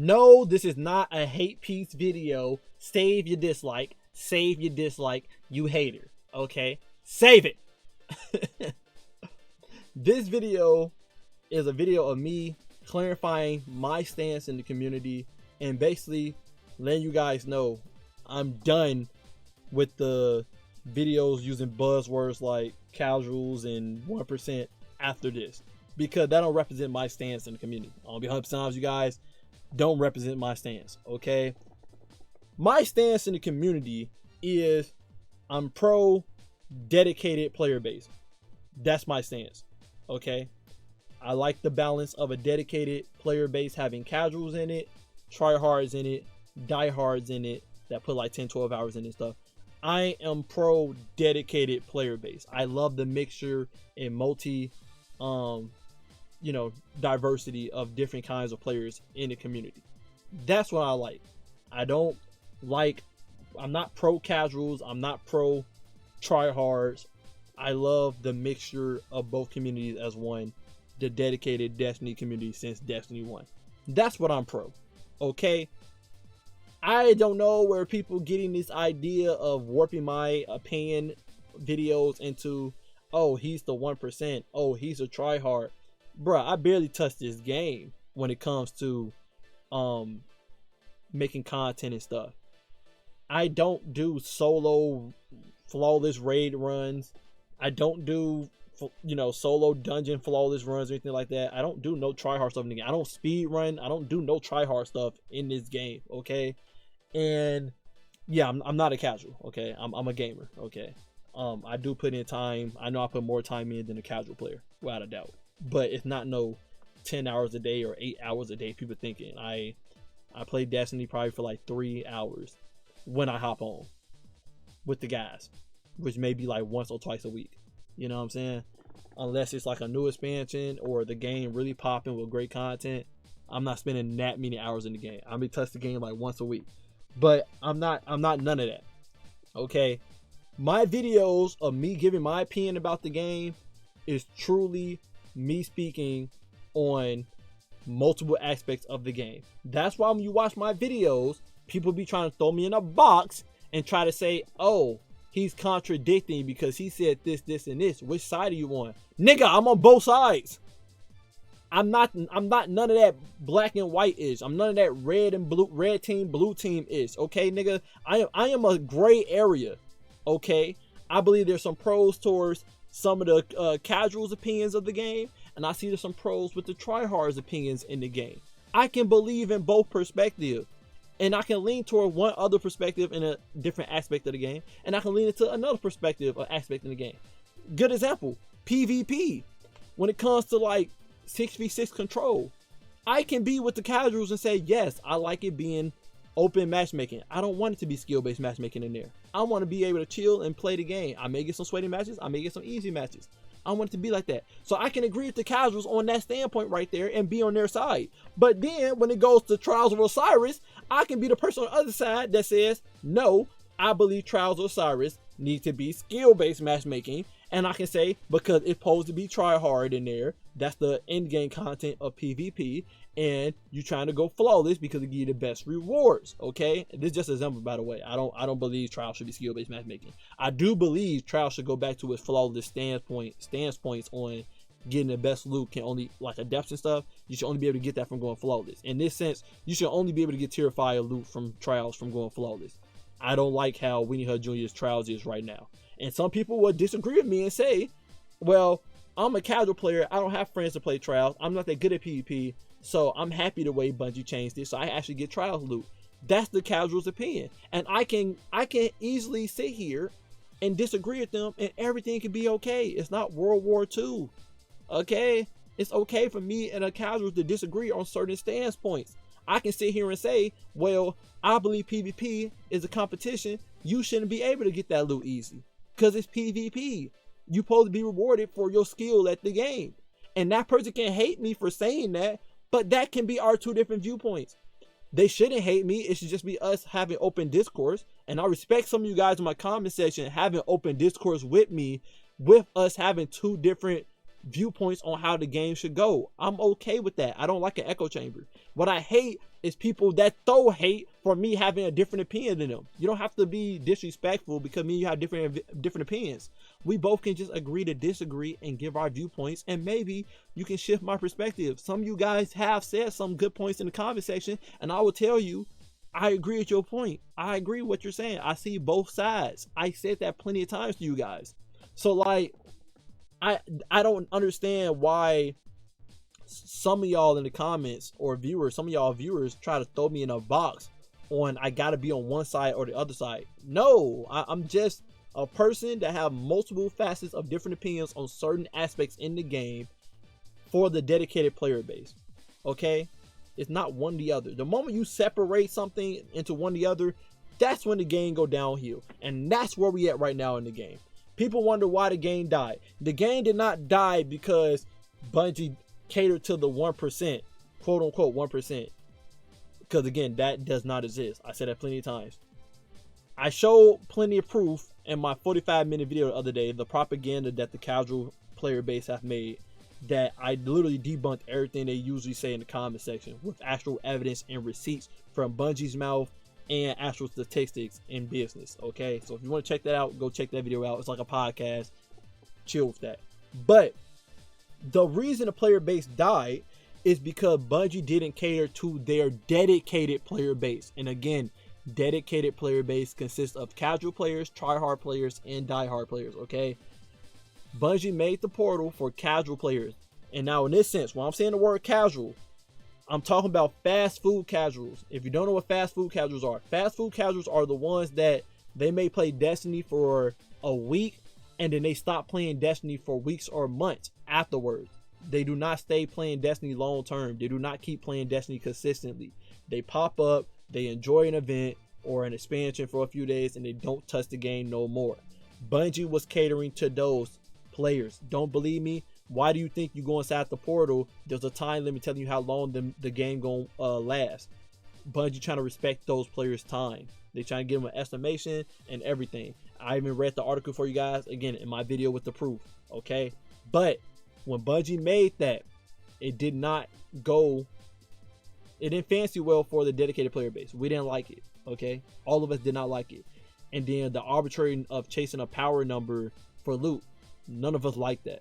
No, this is not a hate piece video. Save your dislike. Save your dislike, you hater. Okay? Save it. This video is a video of me clarifying my stance in the community and basically letting you guys know I'm done with the videos using buzzwords like casuals and 1% after this, because that don't represent my stance in the community. I'll be 100% honest, you guys don't represent my stance. Okay, my stance in the community is I'm pro dedicated player base. That's my stance. Okay, I like the balance of a dedicated player base having casuals in it, tryhards in it, diehards in it that put like 10-12 hours in and stuff. I am pro dedicated player base. I love the mixture and diversity of different kinds of players in the community. That's what I like. I'm not pro casuals. I'm not pro tryhards. I love the mixture of both communities as one, the dedicated Destiny community since Destiny 1. That's what I'm pro. Okay? I don't know where people getting this idea of warping my opinion videos into, oh, he's the 1%. Oh, he's a tryhard. Bruh, I barely touch this game when it comes to making content and stuff. I don't do solo flawless raid runs. I don't do solo dungeon flawless runs or anything like that. I don't do no tryhard stuff in the game. I don't speed run. I don't do no tryhard stuff in this game. Okay, and yeah, I'm not a casual. Okay, I'm a gamer. Okay, I do put in time. I know I put more time in than a casual player, without a doubt. But it's not no 10 hours a day or 8 hours a day. People thinking I play Destiny probably for like 3 hours when I hop on with the guys, which may be like once or twice a week. You know what I'm saying? Unless it's like a new expansion or the game really popping with great content, I'm not spending that many hours in the game. I'm gonna touch the game like once a week. But I'm not none of that. Okay? My videos of me giving my opinion about the game is truly me speaking on multiple aspects of the game. That's why when you watch my videos, people be trying to throw me in a box and try to say, oh, he's contradicting because he said this, and this. Which side are you on? Nigga, I'm on both sides. I'm not none of that black and white ish. I'm none of that red team, blue team ish. Okay, nigga. I am a gray area. Okay. I believe there's some pros towards some of the casuals opinions of the game, and I see there's some pros with the tryhards opinions in the game. I can believe in both perspectives. And I can lean toward one other perspective in a different aspect of the game. And I can lean into another perspective or aspect in the game. Good example, PvP. When it comes to like 6v6 control, I can be with the casuals and say, yes, I like it being open matchmaking. I don't want it to be skill-based matchmaking in there. I want to be able to chill and play the game. I may get some sweaty matches. I may get some easy matches. I want it to be like that. So I can agree with the casuals on that standpoint right there and be on their side. But then when it goes to Trials of Osiris, I can be the person on the other side that says, no, I believe Trials of Osiris need to be skill-based matchmaking. And I can say, because it's supposed to be try-hard in there, that's the end-game content of PvP, and you're trying to go flawless because it gives you the best rewards, okay? This is just an example, by the way. I don't believe Trials should be skill-based matchmaking. I do believe Trials should go back to its flawless stance points on getting the best loot. Can only, like adepts and stuff, you should only be able to get that from going flawless. In this sense, you should only be able to get tier 5 loot from Trials from going flawless. I don't like how Winnie Hud Jr.'s Trials is right now. And some people will disagree with me and say, well, I'm a casual player. I don't have friends to play Trials. I'm not that good at PvP. So I'm happy the way Bungie changed it. So I actually get Trials loot. That's the casual's opinion. And I can easily sit here and disagree with them and everything can be okay. It's not World War II. Okay? It's okay for me and a casual to disagree on certain stance points. I can sit here and say, well, I believe PvP is a competition. You shouldn't be able to get that loot easy. Because it's PvP. You're supposed to be rewarded for your skill at the game. And that person can hate me for saying that, but that can be our two different viewpoints. They shouldn't hate me. It should just be us having open discourse. And I respect some of you guys in my comment section having open discourse with me, with us having two different viewpoints on how the game should go. I'm okay with that. I don't like an echo chamber. What I hate is people that throw hate for me having a different opinion than them. You don't have to be disrespectful because me and you have different opinions. We both can just agree to disagree and give our viewpoints, and maybe you can shift my perspective. Some of you guys have said some good points in the comment section, and I will tell you, I agree with your point. I agree with what you're saying. I see both sides. I said that plenty of times to you guys. So like, I don't understand why some of y'all in the comments or viewers, some of y'all viewers try to throw me in a box on I gotta be on one side or the other side. No, I'm just a person that have multiple facets of different opinions on certain aspects in the game for the dedicated player base. Okay? It's not one or the other. The moment you separate something into one or the other, that's when the game go downhill. And that's where we at right now in the game. People wonder why the game died. The game did not die because Bungie catered to the 1%, quote unquote 1%. Because again, that does not exist. I said that plenty of times. I showed plenty of proof in my 45-minute video the other day, the propaganda that the casual player base have made, that I literally debunked everything they usually say in the comment section with actual evidence and receipts from Bungie's mouth and actual statistics in business. Okay, so if you want to check that out, go check that video out. It's like a podcast. Chill with that. But the reason the player base died is because Bungie didn't cater to their dedicated player base. And again, dedicated player base consists of casual players, try-hard players, and die-hard players. Okay, Bungie made the portal for casual players. And now in this sense, when I'm saying the word casual, I'm talking about fast food casuals. If you don't know what fast food casuals are the ones that they may play Destiny for a week and then they stop playing Destiny for weeks or months afterwards. They do not stay playing Destiny long term. They do not keep playing Destiny consistently. They pop up, they enjoy an event or an expansion for a few days, and they don't touch the game no more. Bungie was catering to those players. Don't believe me? Why do you think you go inside the portal? There's a time limit telling you how long the game gonna last. Bungie trying to respect those players' time. They trying to give them an estimation and everything. I even read the article for you guys again in my video with the proof. Okay, but when Bungie made that, it did not go. It didn't fancy well for the dedicated player base. We didn't like it. Okay, all of us did not like it. And then the arbitrary of chasing a power number for loot. None of us like that.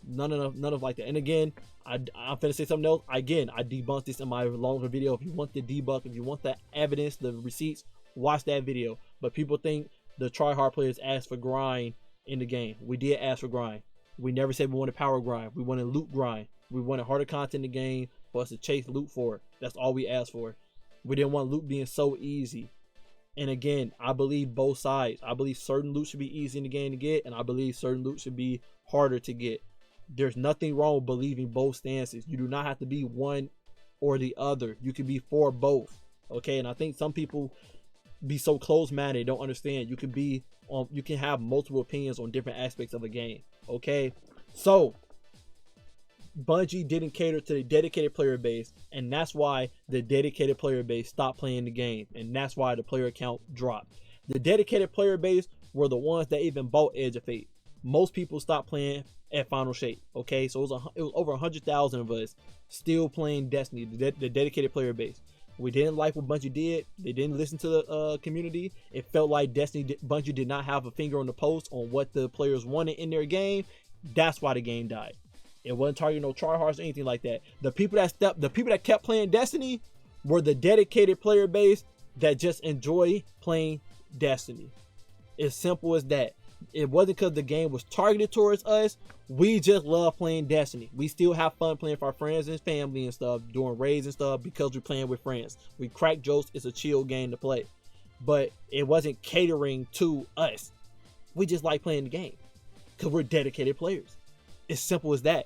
None of like that. And again, I'm finna say something else. Again, I debunked this in my longer video. If you want the debunk, if you want the evidence, the receipts, watch that video. But people think the try-hard players asked for grind in the game. We did ask for grind. We never said we wanted power grind. We wanted loot grind. We wanted harder content in the game for us to chase loot for it. That's all we asked for. We didn't want loot being so easy. And again, I believe both sides. I believe certain loot should be easy in the game to get, and I believe certain loot should be harder to get. There's nothing wrong with believing both stances. You do not have to be one or the other. You can be for both. Okay, and I think some people be so close-minded, they don't understand. You can be on. You can have multiple opinions on different aspects of a game. Okay, so Bungie didn't cater to the dedicated player base, and that's why the dedicated player base stopped playing the game, and that's why the player count dropped. The dedicated player base were the ones that even bought Edge of Fate. Most people stopped playing at Final Shape. Okay, so it was over 100,000 of us still playing Destiny, the dedicated player base. We didn't like what Bungie did. They didn't listen to the community. It felt like Bungie did not have a finger on the pulse on what the players wanted in their game. That's why the game died. It wasn't targeting no tryhards or anything like that. The people that kept playing Destiny were the dedicated player base that just enjoy playing Destiny. As simple as that. It wasn't because the game was targeted towards us. We just love playing Destiny. We still have fun playing for our friends and family and stuff, doing raids and stuff because we're playing with friends. We crack jokes. It's a chill game to play. But it wasn't catering to us. We just like playing the game because we're dedicated players. It's simple as that.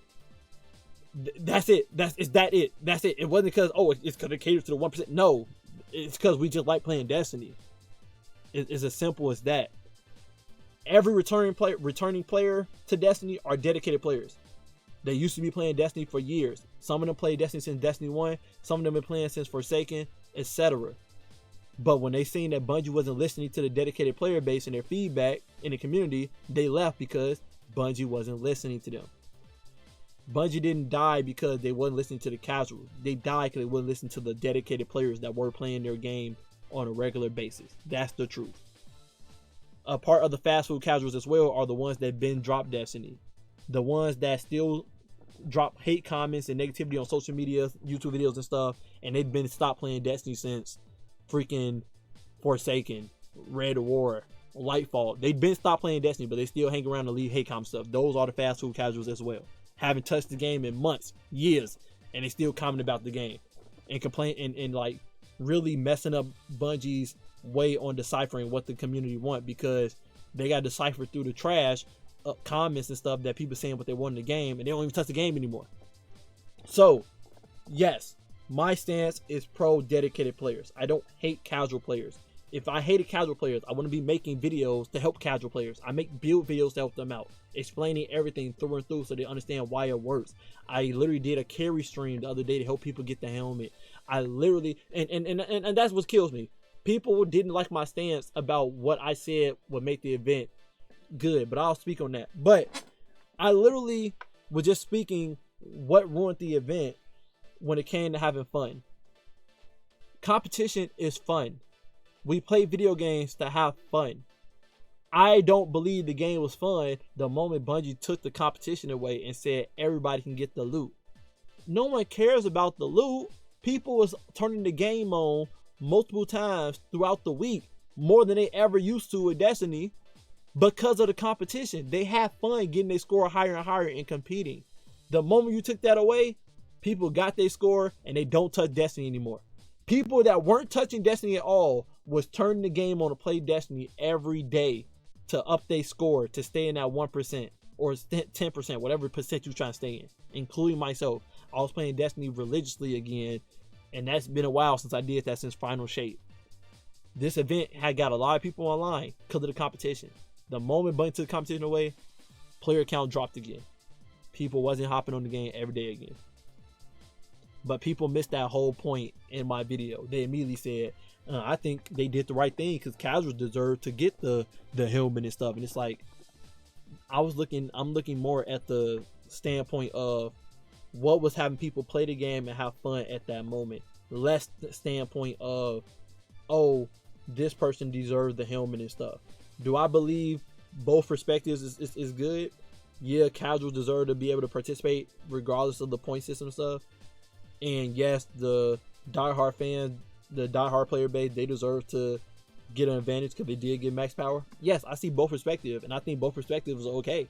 That's it. That's it. It wasn't because, it's because it caters to the 1%. No, it's because we just like playing Destiny. It's as simple as that. Every returning player to Destiny are dedicated players. They used to be playing Destiny for years. Some of them played Destiny since Destiny 1. Some of them been playing since Forsaken, etc. But when they seen that Bungie wasn't listening to the dedicated player base and their feedback in the community, they left because Bungie wasn't listening to them. Bungie didn't die because they wasn't listening to the casuals. They died because they wouldn't listen to the dedicated players that were playing their game on a regular basis. That's the truth. A part of the fast food casuals as well are the ones that been dropped Destiny. The ones that still drop hate comments and negativity on social media, YouTube videos and stuff, and they've been stopped playing Destiny since freaking Forsaken, Red War, Lightfall. They've been stopped playing Destiny, but they still hang around and leave hate comment stuff. Those are the fast food casuals as well. Haven't touched the game in months, years, and they still comment about the game and complain and like really messing up Bungie's way on deciphering what the community want, because they got deciphered through the trash comments and stuff that people saying what they want in the game, and they don't even touch the game anymore. So yes, my stance is pro dedicated players. I don't hate casual players. If I hated casual players, I wouldn't be making videos to help casual players. I make build videos to help them out, explaining everything through and through so they understand why it works. I literally did a carry stream the other day to help people get the helmet. I literally, and that's what kills me. People didn't like my stance about what I said would make the event good, but I'll speak on that. But I literally was just speaking what ruined the event when it came to having fun. Competition is fun. We play video games to have fun. I don't believe the game was fun the moment Bungie took the competition away and said everybody can get the loot. No one cares about the loot. People was turning the game on multiple times throughout the week, more than they ever used to with Destiny, because of the competition. They have fun getting their score higher and higher and competing. The moment you took that away, people got their score and they don't touch Destiny anymore. People that weren't touching Destiny at all was turning the game on to play Destiny every day to up their score to stay in that 1% or 10%, whatever percent you're trying to stay in, including myself. I was playing Destiny religiously again, and that's been a while since I did that, since Final Shape. This event had got a lot of people online because of the competition. The moment Bungie took the competition away, player count dropped again. People wasn't hopping on the game every day again. But people missed that whole point in my video. They immediately said, I think they did the right thing because casuals deserve to get the helmet and stuff. And it's like, I'm looking more at the standpoint of what was having people play the game and have fun at that moment. Less the standpoint of, oh, this person deserves the helmet and stuff. Do I believe both perspectives is good? Yeah, casuals deserve to be able to participate regardless of the point system and stuff. And yes, the diehard fans, the diehard player base, they deserve to get an advantage because they did get max power. Yes, I see both perspectives, and I think both perspectives are okay.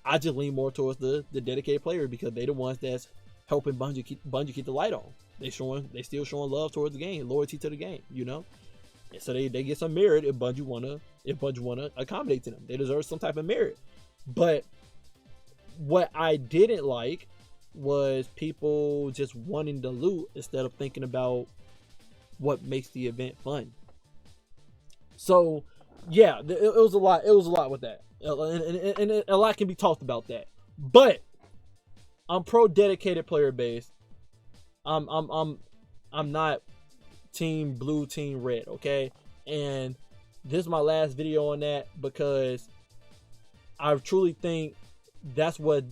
I just lean more towards the dedicated player because they the ones that's helping Bungie keep the light on. They still showing love towards the game, loyalty to the game, you know. And so they get some merit if Bungie wanna accommodate to them. They deserve some type of merit. But what I didn't like was people just wanting the loot instead of thinking about what makes the event fun. So yeah, it was a lot with that, and a lot can be talked about that. But I'm pro dedicated player base. I'm not team blue, team red, okay? And this is my last video on that because I truly think that's what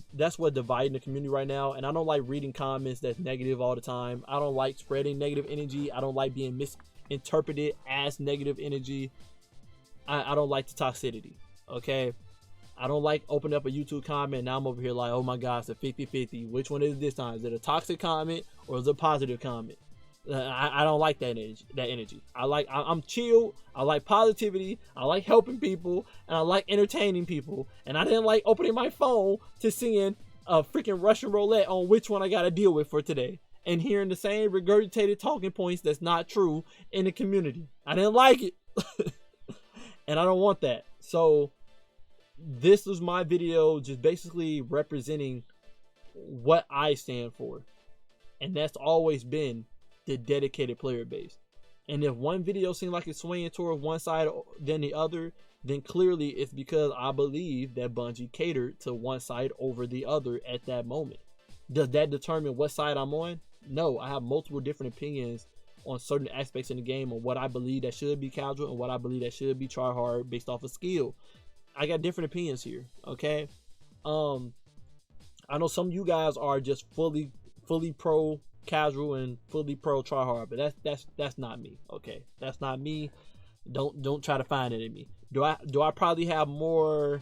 dividing the community right now. And I don't like reading comments that's negative all the time. I don't like spreading negative energy. I don't like being misinterpreted as negative energy. I don't like the toxicity, okay? I don't like opening up a YouTube comment and now I'm over here like, oh my God, it's a 50-50. Which one is it this time? Is it a toxic comment or is it a positive comment? I don't like that energy. I'm chill. I like positivity. I like helping people, and I like entertaining people. And I didn't like opening my phone to seeing a freaking Russian roulette on which one I got to deal with for today, and hearing the same regurgitated talking points that's not true in the community. I didn't like it, and I don't want that. So this was my video, just basically representing what I stand for, and that's always been the dedicated player base. And if one video seems like it's swaying toward one side than the other, then clearly it's because I believe that Bungie catered to one side over the other at that moment. Does that determine what side I'm on? No, I have multiple different opinions on certain aspects in the game, on what I believe that should be casual and what I believe that should be try hard based off of skill. I got different opinions here, okay? I know some of you guys are just fully pro casual and fully pro try hard, but that's not me. Okay, that's not me. Don't try to find it in me. Do I probably have more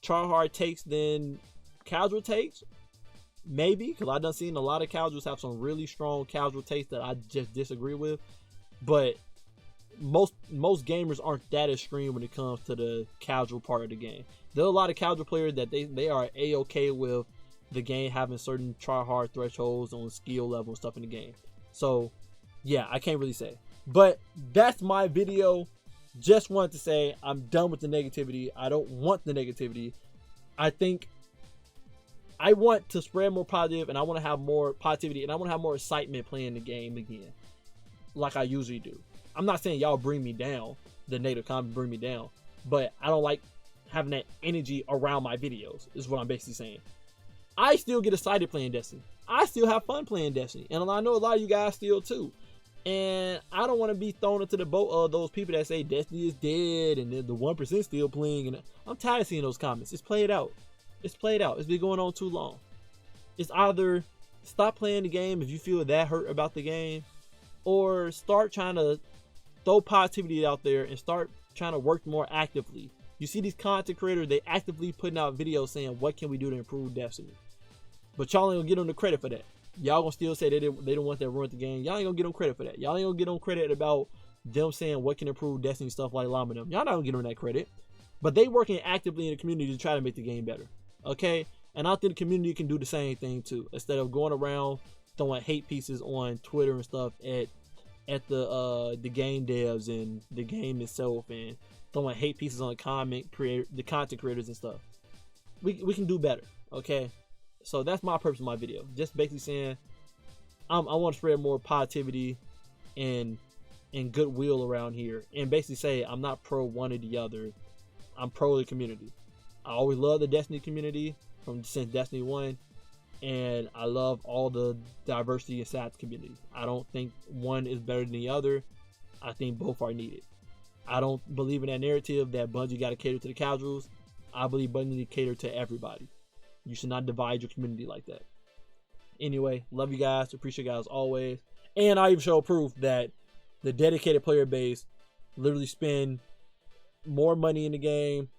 try hard takes than casual takes? Maybe, because I done seen a lot of casuals have some really strong casual takes that I just disagree with. But most gamers aren't that extreme when it comes to the casual part of the game. There are a lot of casual players that they are a-okay with the game having certain try hard thresholds on skill level and stuff in the game. So yeah, I can't really say. But that's my video. Just wanted to say I'm done with the negativity. I don't want the negativity. I think I want to spread more positive, and I want to have more positivity, and I want to have more excitement playing the game again, like I usually do. I'm not saying y'all bring me down, the negative comments bring me down, but I don't like having that energy around my videos, is what I'm basically saying. I still get excited playing Destiny. I still have fun playing Destiny, and I know a lot of you guys still too. And I don't want to be thrown into the boat of those people that say Destiny is dead and the 1% still playing. And I'm tired of seeing those comments. Just play it out. It's played out. It's been going on too long. It's either stop playing the game if you feel that hurt about the game, or start trying to throw positivity out there and start trying to work more actively. You see these content creators, they actively putting out videos saying, what can we do to improve Destiny? But y'all ain't gonna get them the credit for that. Y'all gonna still say they don't want that run the game. Y'all ain't gonna get them credit for that. Y'all ain't gonna get them credit about them saying what can improve Destiny stuff like Llama them. Y'all not gonna get them that credit. But they working actively in the community to try to make the game better. Okay? And I think the community can do the same thing too. Instead of going around throwing hate pieces on Twitter and stuff at the game devs and the game itself, and throwing hate pieces on the content creators and stuff. We can do better. Okay? So that's my purpose of my video. Just basically saying I want to spread more positivity and goodwill around here, and basically say I'm not pro one or the other. I'm pro the community. I always love the Destiny community since Destiny 1, and I love all the diversity inside the community. I don't think one is better than the other. I think both are needed. I don't believe in that narrative that Bungie got to cater to the casuals. I believe Bungie need to cater to everybody. You should not divide your community like that. Anyway, love you guys. Appreciate you guys always. And I even show proof that the dedicated player base literally spend more money in the game.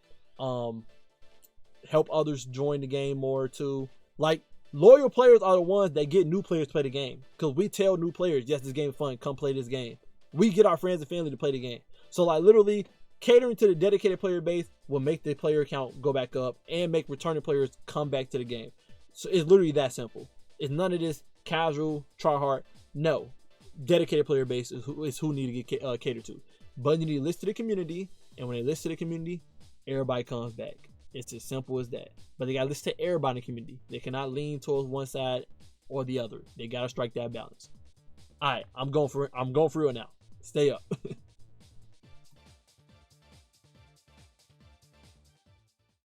Help others join the game more too. Like, loyal players are the ones that get new players to play the game. Because we tell new players, yes, this game is fun. Come play this game. We get our friends and family to play the game. So like literally catering to the dedicated player base will make the player count go back up and make returning players come back to the game. So it's literally that simple. It's none of this casual, try hard. No. Dedicated player base is who need to get catered to. But you need to listen to the community, and when they listen to the community, everybody comes back. It's as simple as that. But they gotta listen to everybody in the community. They cannot lean towards one side or the other. They gotta strike that balance. Alright, I'm going for it now. Stay up.